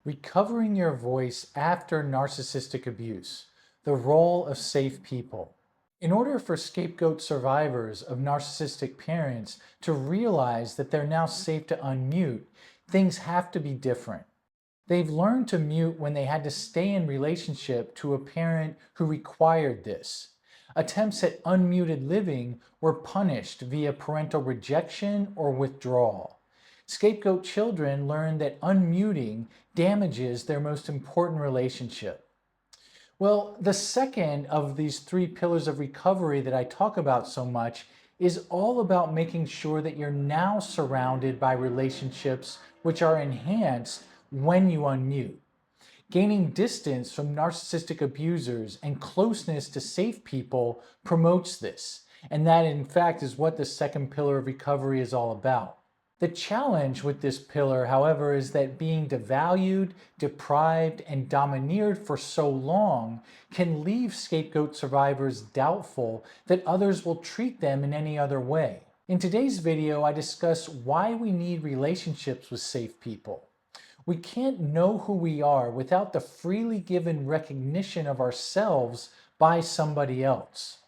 Recovering your voice after narcissistic abuse, the role of safe people. In order for scapegoat survivors of narcissistic parents to realize that they're now safe to unmute, things have to be different. They've learned to mute when they had to stay in relationship to a parent who required this. Attempts at unmuted living were punished via parental rejection or withdrawal. Scapegoat children learn that unmuting damages their most important relationship. Well, the second of these three pillars of recovery that I talk about so much is all about making sure that you're now surrounded by relationships which are enhanced when you unmute. Gaining distance from narcissistic abusers and closeness to safe people promotes this. And that, in fact, is what the second pillar of recovery is all about. The challenge with this pillar, however, is that being devalued, deprived, and domineered for so long can leave scapegoat survivors doubtful that others will treat them in any other way. In today's video, I discuss why we need relationships with safe people. We can't know who we are without the freely given recognition of ourselves by somebody else.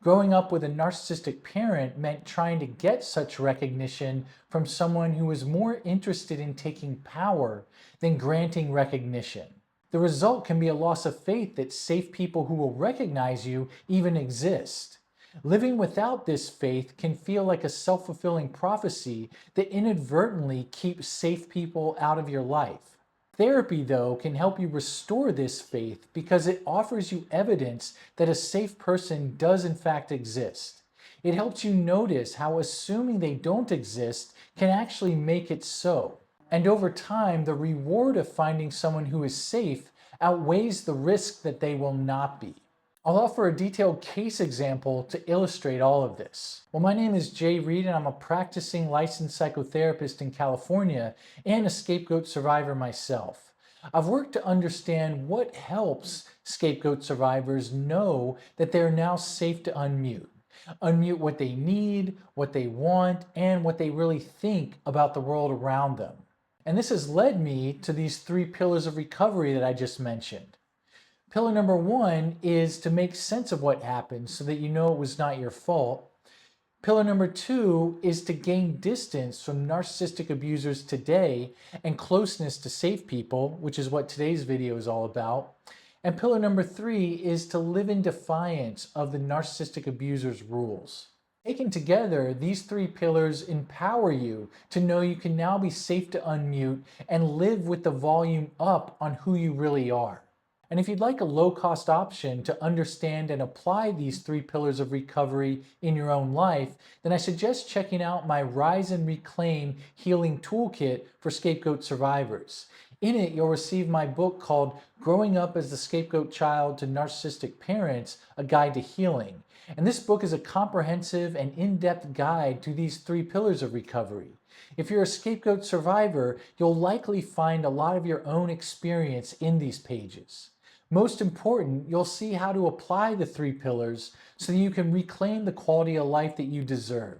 Growing up with a narcissistic parent meant trying to get such recognition from someone who was more interested in taking power than granting recognition. The result can be a loss of faith that safe people who will recognize you even exist. Living without this faith can feel like a self-fulfilling prophecy that inadvertently keeps safe people out of your life. Therapy, though, can help you restore this faith because it offers you evidence that a safe person does in fact exist. It helps you notice how assuming they don't exist can actually make it so. And over time, the reward of finding someone who is safe outweighs the risk that they will not be. I'll offer a detailed case example to illustrate all of this. Well, my name is Reid, and I'm a practicing licensed psychotherapist in California and a scapegoat survivor myself. I've worked to understand what helps scapegoat survivors know that they're now safe to unmute. Unmute what they need, what they want, and what they really think about the world around them. And this has led me to these three pillars of recovery that I just mentioned. Pillar number one is to make sense of what happened so that you know it was not your fault. Pillar number two is to gain distance from narcissistic abusers today and closeness to safe people, which is what today's video is all about. And pillar number three is to live in defiance of the narcissistic abuser's rules. Taken together, these three pillars empower you to know you can now be safe to unmute and live with the volume up on who you really are. And if you'd like a low-cost option to understand and apply these three pillars of recovery in your own life, then I suggest checking out my Rise and Reclaim Healing Toolkit for Scapegoat Survivors. In it, you'll receive my book called Growing Up as the Scapegoat Child to Narcissistic Parents, A Guide to Healing. And this book is a comprehensive and in-depth guide to these three pillars of recovery. If you're a scapegoat survivor, you'll likely find a lot of your own experience in these pages. Most important, you'll see how to apply the three pillars so that you can reclaim the quality of life that you deserve.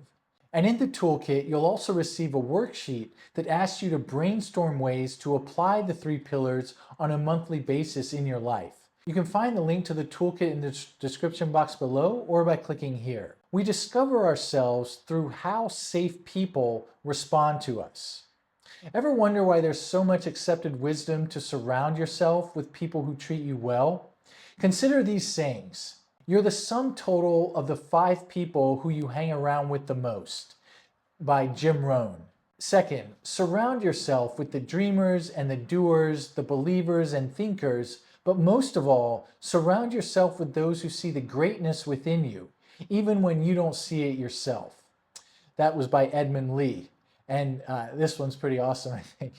And in the toolkit, you'll also receive a worksheet that asks you to brainstorm ways to apply the three pillars on a monthly basis in your life. You can find the link to the toolkit in the description box below or by clicking here. We discover ourselves through how safe people respond to us. Ever wonder why there's so much accepted wisdom to surround yourself with people who treat you well? Consider these sayings. You're the sum total of the 5 people who you hang around with the most, by Jim Rohn. Second, surround yourself with the dreamers and the doers, the believers and thinkers, but most of all, surround yourself with those who see the greatness within you, even when you don't see it yourself. That was by Edmund Lee. And this one's pretty awesome, I think.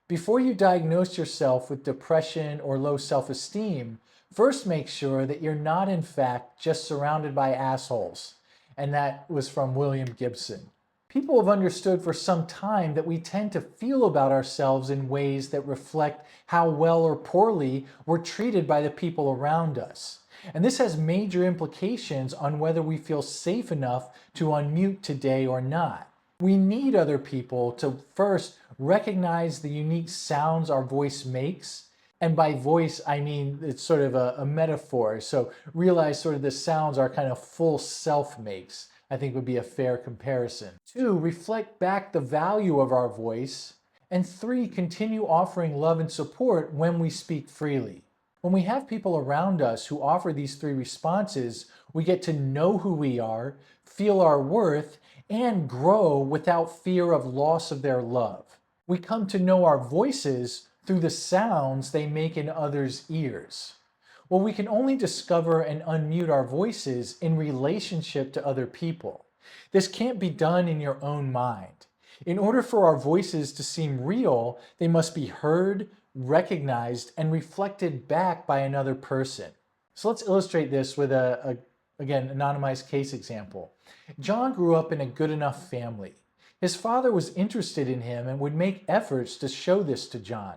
Before you diagnose yourself with depression or low self-esteem, first make sure that you're not, in fact, just surrounded by assholes. And that was from William Gibson. People have understood for some time that we tend to feel about ourselves in ways that reflect how well or poorly we're treated by the people around us. And this has major implications on whether we feel safe enough to unmute today or not. We need other people to first recognize the unique sounds our voice makes. And by voice, I mean it's sort of a metaphor. So realize sort of the sounds our kind of full self makes, I think would be a fair comparison. 2, reflect back the value of our voice. And 3, continue offering love and support when we speak freely. When we have people around us who offer these 3 responses, we get to know who we are, feel our worth, and grow without fear of loss of their love. We come to know our voices through the sounds they make in others' ears. Well, we can only discover and unmute our voices in relationship to other people. This can't be done in your own mind. In order for our voices to seem real, they must be heard, recognized, and reflected back by another person. So let's illustrate this with again, anonymized case example. John grew up in a good enough family. His father was interested in him and would make efforts to show this to John.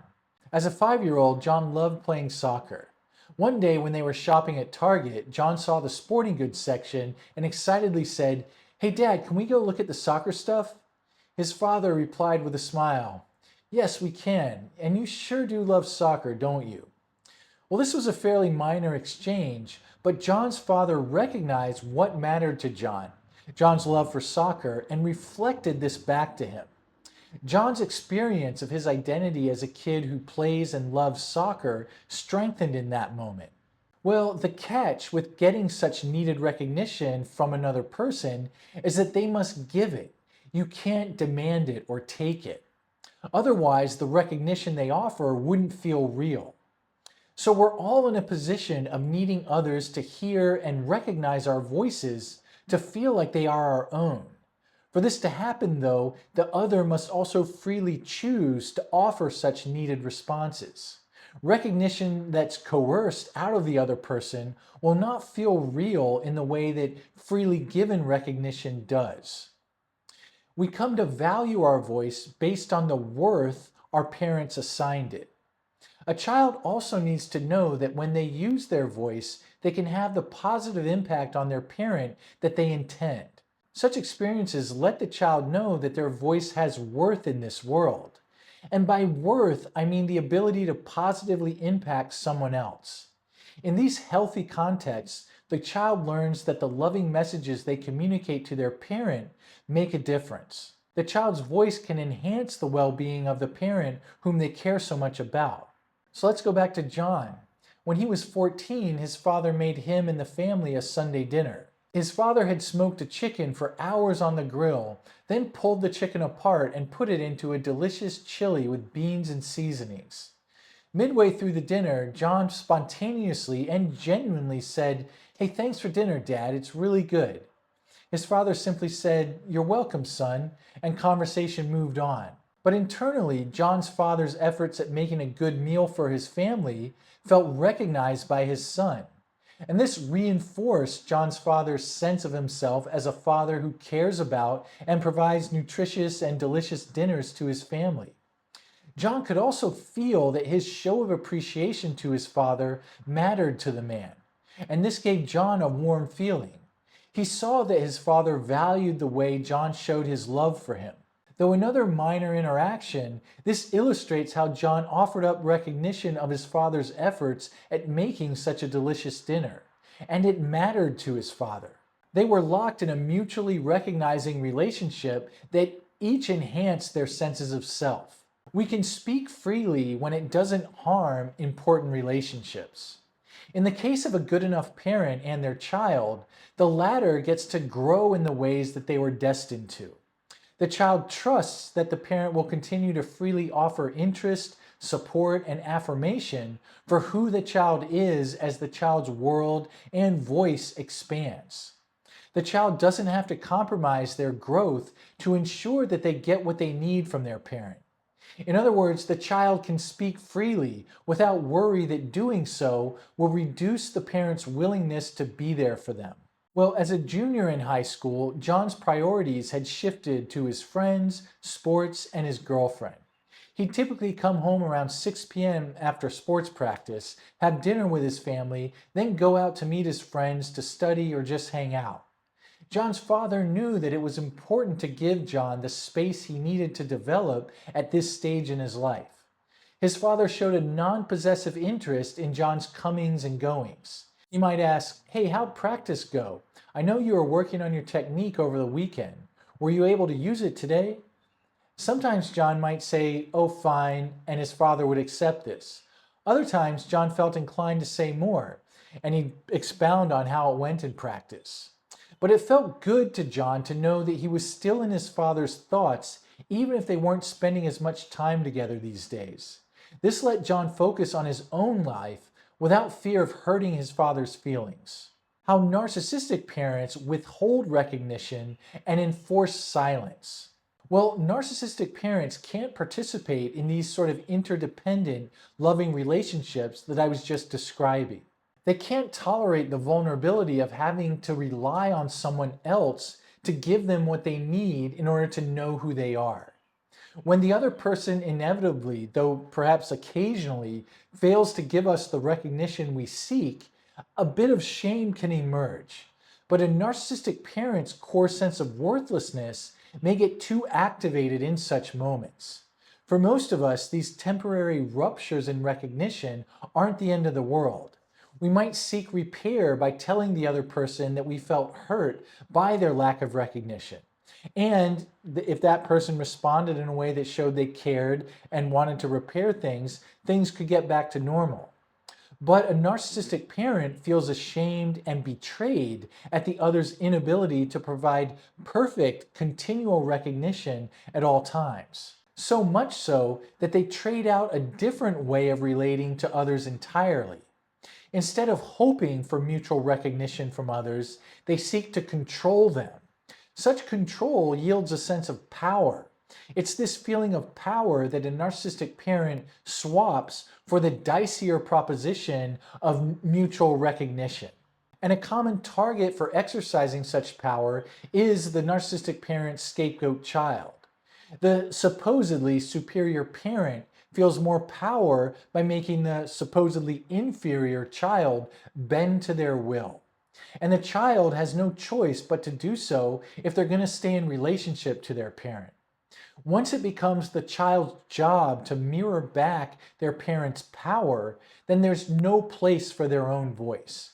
As a 5-year-old, John loved playing soccer. One day when they were shopping at Target, John saw the sporting goods section and excitedly said, "Hey Dad, can we go look at the soccer stuff?" His father replied with a smile, "Yes, we can, and you sure do love soccer, don't you?" Well, this was a fairly minor exchange, but John's father recognized what mattered to John, John's love for soccer, and reflected this back to him. John's experience of his identity as a kid who plays and loves soccer strengthened in that moment. Well, the catch with getting such needed recognition from another person is that they must give it. You can't demand it or take it. Otherwise, the recognition they offer wouldn't feel real. So we're all in a position of needing others to hear and recognize our voices to feel like they are our own. For this to happen, though, the other must also freely choose to offer such needed responses. Recognition that's coerced out of the other person will not feel real in the way that freely given recognition does. We come to value our voice based on the worth our parents assigned it. A child also needs to know that when they use their voice, they can have the positive impact on their parent that they intend. Such experiences let the child know that their voice has worth in this world. And by worth, I mean the ability to positively impact someone else. In these healthy contexts, the child learns that the loving messages they communicate to their parent make a difference. The child's voice can enhance the well-being of the parent whom they care so much about. So let's go back to John. When he was 14, his father made him and the family a Sunday dinner. His father had smoked a chicken for hours on the grill, then pulled the chicken apart and put it into a delicious chili with beans and seasonings. Midway through the dinner, John spontaneously and genuinely said, "Hey, thanks for dinner, Dad. It's really good." His father simply said, "You're welcome, son," and conversation moved on. But internally, John's father's efforts at making a good meal for his family felt recognized by his son. And this reinforced John's father's sense of himself as a father who cares about and provides nutritious and delicious dinners to his family. John could also feel that his show of appreciation to his father mattered to the man, and this gave John a warm feeling. He saw that his father valued the way John showed his love for him. Though another minor interaction, this illustrates how John offered up recognition of his father's efforts at making such a delicious dinner, and it mattered to his father. They were locked in a mutually recognizing relationship that each enhanced their senses of self. We can speak freely when it doesn't harm important relationships. In the case of a good enough parent and their child, the latter gets to grow in the ways that they were destined to. The child trusts that the parent will continue to freely offer interest, support, and affirmation for who the child is as the child's world and voice expands. The child doesn't have to compromise their growth to ensure that they get what they need from their parent. In other words, the child can speak freely without worry that doing so will reduce the parent's willingness to be there for them. Well, as a junior in high school, John's priorities had shifted to his friends, sports, and his girlfriend. He'd typically come home around 6 p.m. after sports practice, have dinner with his family, then go out to meet his friends to study or just hang out. John's father knew that it was important to give John the space he needed to develop at this stage in his life. His father showed a non-possessive interest in John's comings and goings. He might ask, "Hey, how'd practice go? I know you were working on your technique over the weekend. Were you able to use it today?" Sometimes John might say, "Oh, fine," and his father would accept this. Other times, John felt inclined to say more, and he'd expound on how it went in practice. But it felt good to John to know that he was still in his father's thoughts, even if they weren't spending as much time together these days. This let John focus on his own life without fear of hurting his father's feelings. How narcissistic parents withhold recognition and enforce silence. Well, narcissistic parents can't participate in these sort of interdependent, loving relationships that I was just describing. They can't tolerate the vulnerability of having to rely on someone else to give them what they need in order to know who they are. When the other person inevitably, though perhaps occasionally, fails to give us the recognition we seek, a bit of shame can emerge. But a narcissistic parent's core sense of worthlessness may get too activated in such moments. For most of us, these temporary ruptures in recognition aren't the end of the world. We might seek repair by telling the other person that we felt hurt by their lack of recognition. And if that person responded in a way that showed they cared and wanted to repair things, things could get back to normal. But a narcissistic parent feels ashamed and betrayed at the other's inability to provide perfect, continual recognition at all times. So much so that they trade out a different way of relating to others entirely. Instead of hoping for mutual recognition from others, they seek to control them. Such control yields a sense of power. It's this feeling of power that a narcissistic parent swaps for the dicier proposition of mutual recognition. And a common target for exercising such power is the narcissistic parent's scapegoat child. The supposedly superior parent feels more power by making the supposedly inferior child bend to their will. And the child has no choice but to do so if they're going to stay in relationship to their parent. Once it becomes the child's job to mirror back their parent's power, then there's no place for their own voice.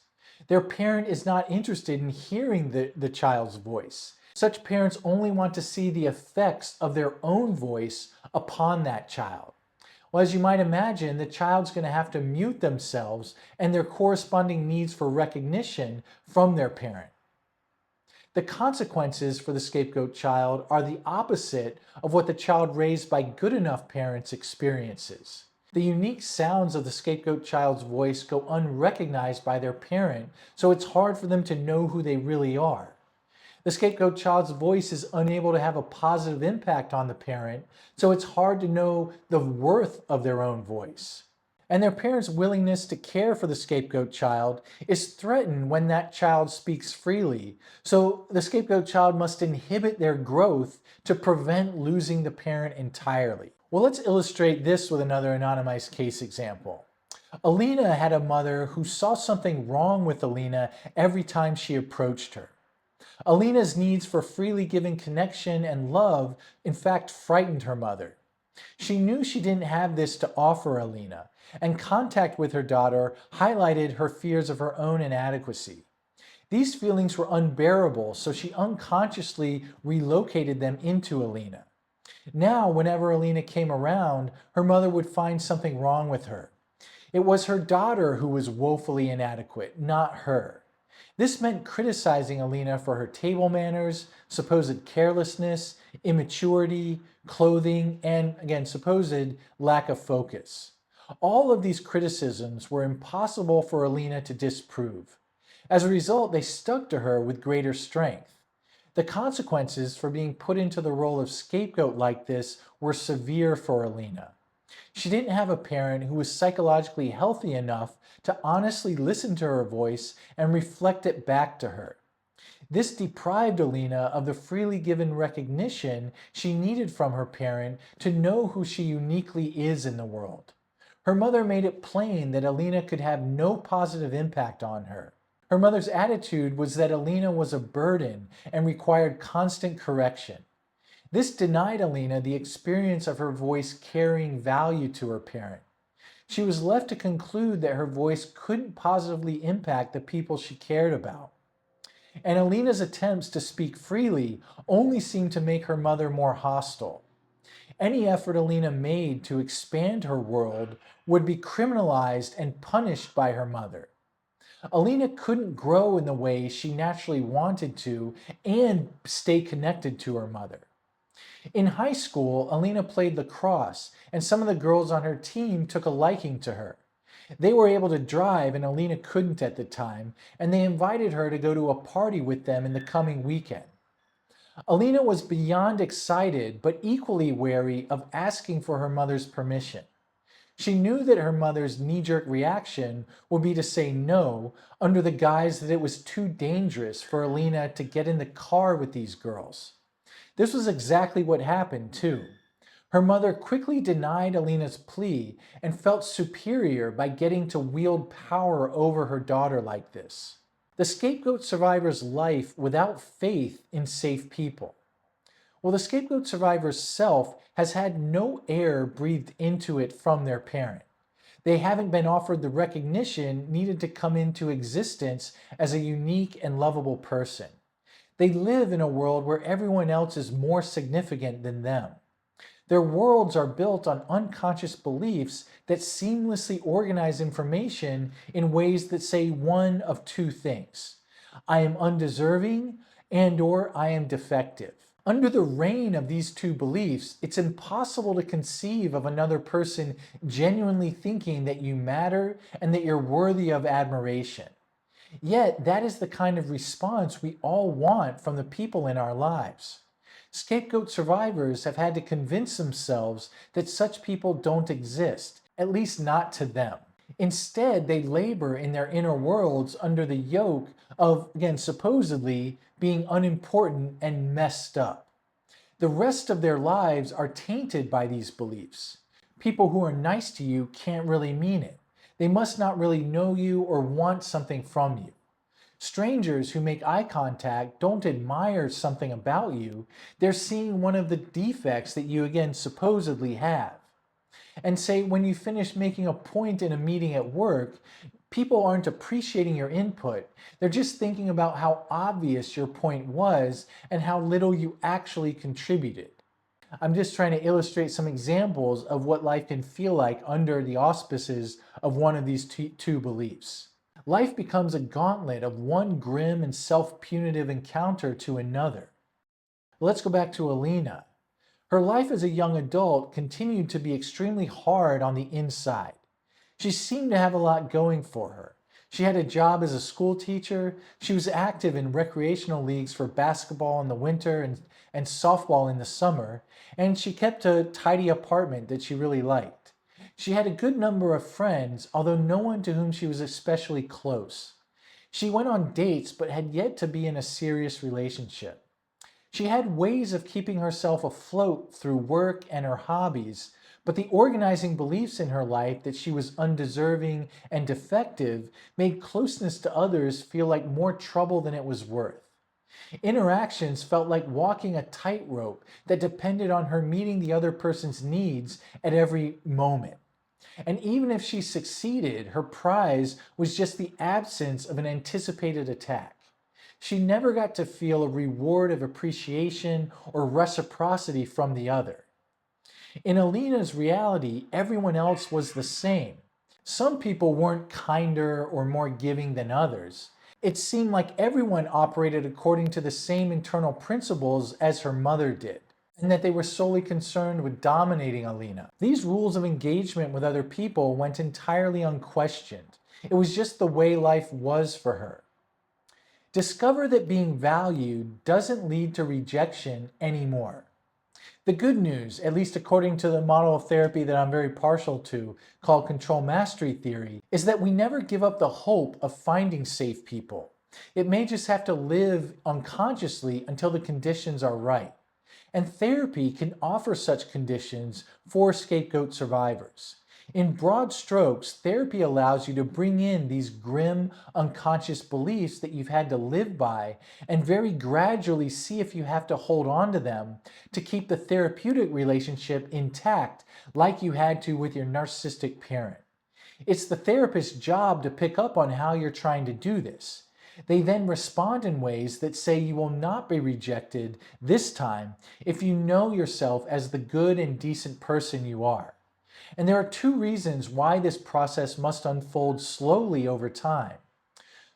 Their parent is not interested in hearing the child's voice. Such parents only want to see the effects of their own voice upon that child. Well, as you might imagine, the child's going to have to mute themselves and their corresponding needs for recognition from their parent. The consequences for the scapegoat child are the opposite of what the child raised by good enough parents experiences. The unique sounds of the scapegoat child's voice go unrecognized by their parent, so it's hard for them to know who they really are. The scapegoat child's voice is unable to have a positive impact on the parent, so it's hard to know the worth of their own voice. And their parents' willingness to care for the scapegoat child is threatened when that child speaks freely. So the scapegoat child must inhibit their growth to prevent losing the parent entirely. Well, let's illustrate this with another anonymized case example. Alina had a mother who saw something wrong with Alina every time she approached her. Alina's needs for freely giving connection and love, in fact, frightened her mother. She knew she didn't have this to offer Alina, and contact with her daughter highlighted her fears of her own inadequacy. These feelings were unbearable, so she unconsciously relocated them into Alina. Now, whenever Alina came around, her mother would find something wrong with her. It was her daughter who was woefully inadequate, not her. This meant criticizing Alina for her table manners, supposed carelessness, immaturity, clothing, and again, supposed lack of focus. All of these criticisms were impossible for Alina to disprove. As a result, they stuck to her with greater strength. The consequences for being put into the role of scapegoat like this were severe for Alina. She didn't have a parent who was psychologically healthy enough to honestly listen to her voice and reflect it back to her. This deprived Alina of the freely given recognition she needed from her parent to know who she uniquely is in the world. Her mother made it plain that Alina could have no positive impact on her. Her mother's attitude was that Alina was a burden and required constant correction. This denied Alina the experience of her voice carrying value to her parent. She was left to conclude that her voice couldn't positively impact the people she cared about. And Alina's attempts to speak freely only seemed to make her mother more hostile. Any effort Alina made to expand her world would be criminalized and punished by her mother. Alina couldn't grow in the way she naturally wanted to and stay connected to her mother. In high school, Alina played lacrosse, and some of the girls on her team took a liking to her. They were able to drive, and Alina couldn't at the time, and they invited her to go to a party with them in the coming weekend. Alina was beyond excited, but equally wary of asking for her mother's permission. She knew that her mother's knee-jerk reaction would be to say no under the guise that it was too dangerous for Alina to get in the car with these girls. This was exactly what happened, too. Her mother quickly denied Alina's plea and felt superior by getting to wield power over her daughter like this. The scapegoat survivor's life without faith in safe people. Well, the scapegoat survivor's self has had no air breathed into it from their parent. They haven't been offered the recognition needed to come into existence as a unique and lovable person. They live in a world where everyone else is more significant than them. Their worlds are built on unconscious beliefs that seamlessly organize information in ways that say one of two things: I am undeserving and/or I am defective. Under the reign of these two beliefs, it's impossible to conceive of another person genuinely thinking that you matter and that you're worthy of admiration. Yet, that is the kind of response we all want from the people in our lives. Scapegoat survivors have had to convince themselves that such people don't exist, at least not to them. Instead, they labor in their inner worlds under the yoke of, again, supposedly being unimportant and messed up. The rest of their lives are tainted by these beliefs. People who are nice to you can't really mean it. They must not really know you or want something from you. Strangers who make eye contact don't admire something about you. They're seeing one of the defects that you, again, supposedly have. And say, when you finish making a point in a meeting at work, people aren't appreciating your input. They're just thinking about how obvious your point was and how little you actually contributed. I'm just trying to illustrate some examples of what life can feel like under the auspices of one of these two beliefs. Life becomes a gauntlet of one grim and self-punitive encounter to another. Let's go back to Alina. Her life as a young adult continued to be extremely hard on the inside. She seemed to have a lot going for her. She had a job as a school teacher, she was active in recreational leagues for basketball in the winter and softball in the summer, and she kept a tidy apartment that she really liked. She had a good number of friends, although no one to whom she was especially close. She went on dates but had yet to be in a serious relationship. She had ways of keeping herself afloat through work and her hobbies, but the organizing beliefs in her life that she was undeserving and defective made closeness to others feel like more trouble than it was worth. Interactions felt like walking a tightrope that depended on her meeting the other person's needs at every moment. And even if she succeeded, her prize was just the absence of an anticipated attack. She never got to feel a reward of appreciation or reciprocity from the other. In Alina's reality, everyone else was the same. Some people weren't kinder or more giving than others. It seemed like everyone operated according to the same internal principles as her mother did, and that they were solely concerned with dominating Alina. These rules of engagement with other people went entirely unquestioned. It was just the way life was for her. Discover that being valued doesn't lead to rejection anymore. The good news, at least according to the model of therapy that I'm very partial to, called control mastery theory, is that we never give up the hope of finding safe people. It may just have to live unconsciously until the conditions are right. And therapy can offer such conditions for scapegoat survivors. In broad strokes, therapy allows you to bring in these grim, unconscious beliefs that you've had to live by and very gradually see if you have to hold on to them to keep the therapeutic relationship intact, like you had to with your narcissistic parent. It's the therapist's job to pick up on how you're trying to do this. They then respond in ways that say you will not be rejected this time if you know yourself as the good and decent person you are. And there are two reasons why this process must unfold slowly over time.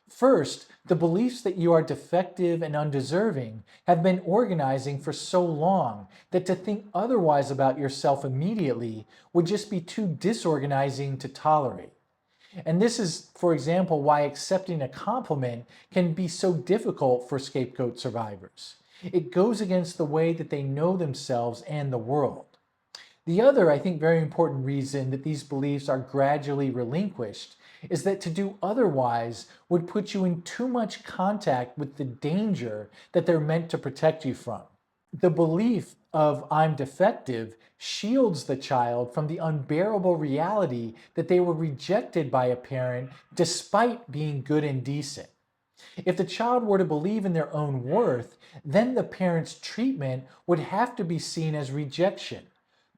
First, the beliefs that you are defective and undeserving have been organizing for so long that to think otherwise about yourself immediately would just be too disorganizing to tolerate. And this is, for example, why accepting a compliment can be so difficult for scapegoat survivors. It goes against the way that they know themselves and the world. The other, I think, very important reason that these beliefs are gradually relinquished is that to do otherwise would put you in too much contact with the danger that they're meant to protect you from. The belief of I'm defective shields the child from the unbearable reality that they were rejected by a parent despite being good and decent. If the child were to believe in their own worth, then the parent's treatment would have to be seen as rejection,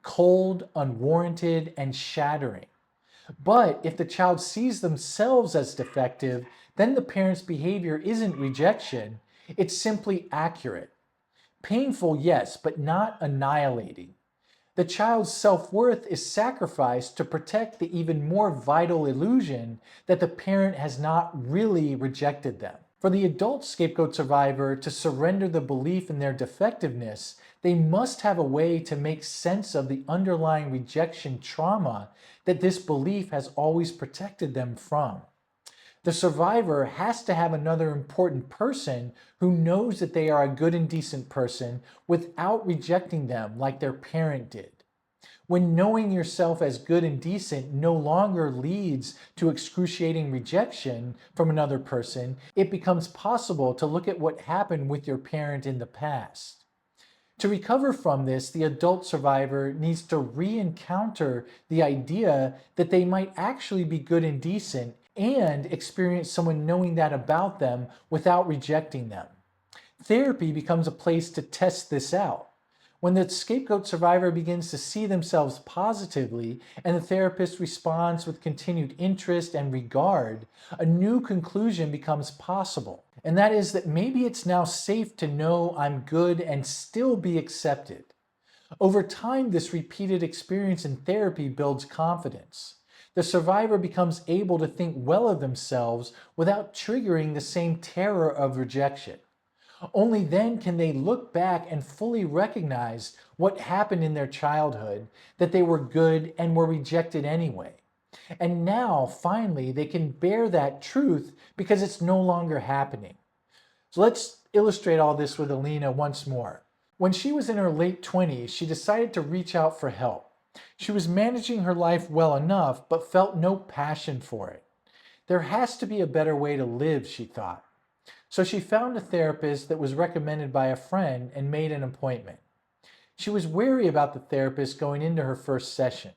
cold, unwarranted, and shattering. But if the child sees themselves as defective, then the parent's behavior isn't rejection, it's simply accurate. Painful, yes, but not annihilating. The child's self-worth is sacrificed to protect the even more vital illusion that the parent has not really rejected them. For the adult scapegoat survivor to surrender the belief in their defectiveness, they must have a way to make sense of the underlying rejection trauma that this belief has always protected them from. The survivor has to have another important person who knows that they are a good and decent person without rejecting them like their parent did. When knowing yourself as good and decent no longer leads to excruciating rejection from another person, it becomes possible to look at what happened with your parent in the past. To recover from this, the adult survivor needs to re-encounter the idea that they might actually be good and decent and experience someone knowing that about them without rejecting them. Therapy becomes a place to test this out. When the scapegoat survivor begins to see themselves positively and the therapist responds with continued interest and regard, a new conclusion becomes possible. And that is that maybe it's now safe to know I'm good and still be accepted. Over time, this repeated experience in therapy builds confidence. The survivor becomes able to think well of themselves without triggering the same terror of rejection. Only then can they look back and fully recognize what happened in their childhood, that they were good and were rejected anyway. And now, finally, they can bear that truth because it's no longer happening. So let's illustrate all this with Alina once more. When she was in her late 20s, she decided to reach out for help. She was managing her life well enough, but felt no passion for it. There has to be a better way to live, she thought. So she found a therapist that was recommended by a friend and made an appointment. She was wary about the therapist going into her first session.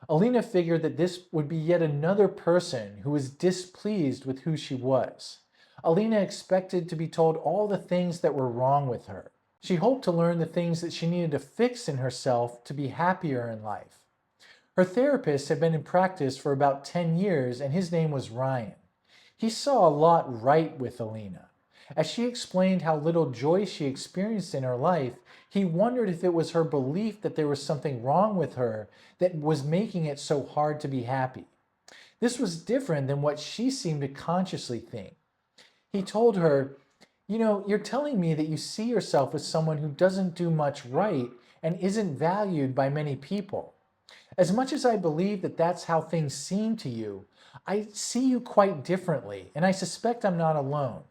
Alina figured that this would be yet another person who was displeased with who she was. Alina expected to be told all the things that were wrong with her. She hoped to learn the things that she needed to fix in herself to be happier in life. Her therapist had been in practice for about 10 years and his name was Ryan. He saw a lot right with Alina. As she explained how little joy she experienced in her life, he wondered if it was her belief that there was something wrong with her that was making it so hard to be happy. This was different than what she seemed to consciously think. He told her, you're telling me that you see yourself as someone who doesn't do much right and isn't valued by many people. As much as I believe that that's how things seem to you, I see you quite differently, and I suspect I'm not alone.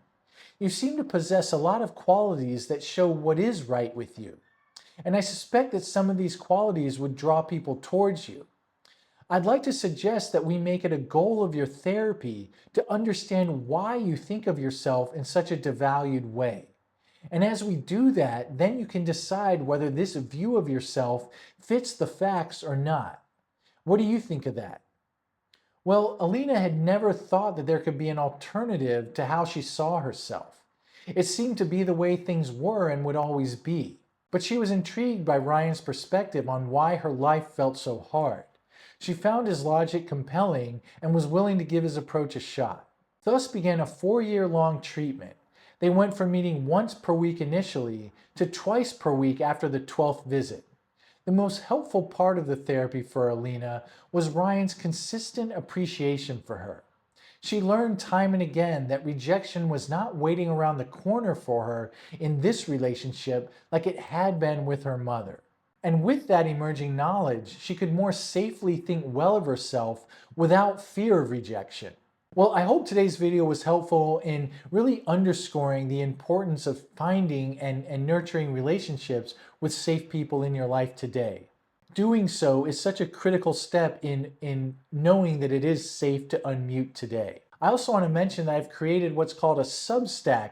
You seem to possess a lot of qualities that show what is right with you. And I suspect that some of these qualities would draw people towards you. I'd like to suggest that we make it a goal of your therapy to understand why you think of yourself in such a devalued way. And as we do that, then you can decide whether this view of yourself fits the facts or not. What do you think of that? Well, Alina had never thought that there could be an alternative to how she saw herself. It seemed to be the way things were and would always be. But she was intrigued by Ryan's perspective on why her life felt so hard. She found his logic compelling and was willing to give his approach a shot. Thus began a 4-year-long treatment. They went from meeting once per week initially to twice per week after the 12th visit. The most helpful part of the therapy for Alina was Ryan's consistent appreciation for her. She learned time and again that rejection was not waiting around the corner for her in this relationship like it had been with her mother. And with that emerging knowledge, she could more safely think well of herself without fear of rejection. Well, I hope today's video was helpful in really underscoring the importance of finding and nurturing relationships with safe people in your life today. Doing so is such a critical step in knowing that it is safe to unmute today. I also want to mention that I've created what's called a Substack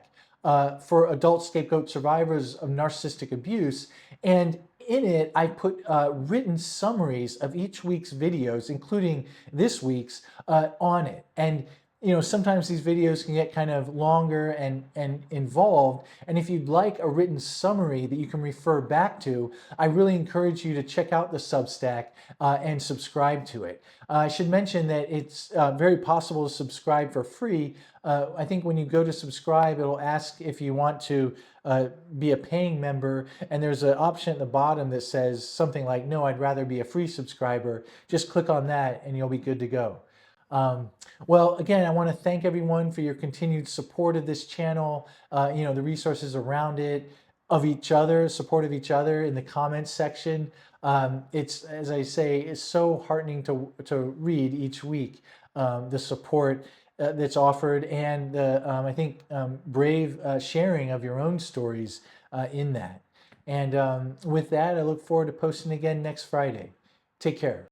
for adult scapegoat survivors of narcissistic abuse, and in it, I put written summaries of each week's videos, including this week's, on it. And sometimes these videos can get kind of longer and involved. And if you'd like a written summary that you can refer back to, I really encourage you to check out the Substack and subscribe to it. I should mention that it's very possible to subscribe for free. I think when you go to subscribe, it'll ask if you want to be a paying member, and there's an option at the bottom that says something like, no, I'd rather be a free subscriber. Just click on that and you'll be good to go. Well, again, I want to thank everyone for your continued support of this channel, the resources around it, of each other, support of each other in the comments section. It's, as I say, it's so heartening to read each week, the support that's offered, and the, I think, brave sharing of your own stories in that. And with that, I look forward to posting again next Friday. Take care.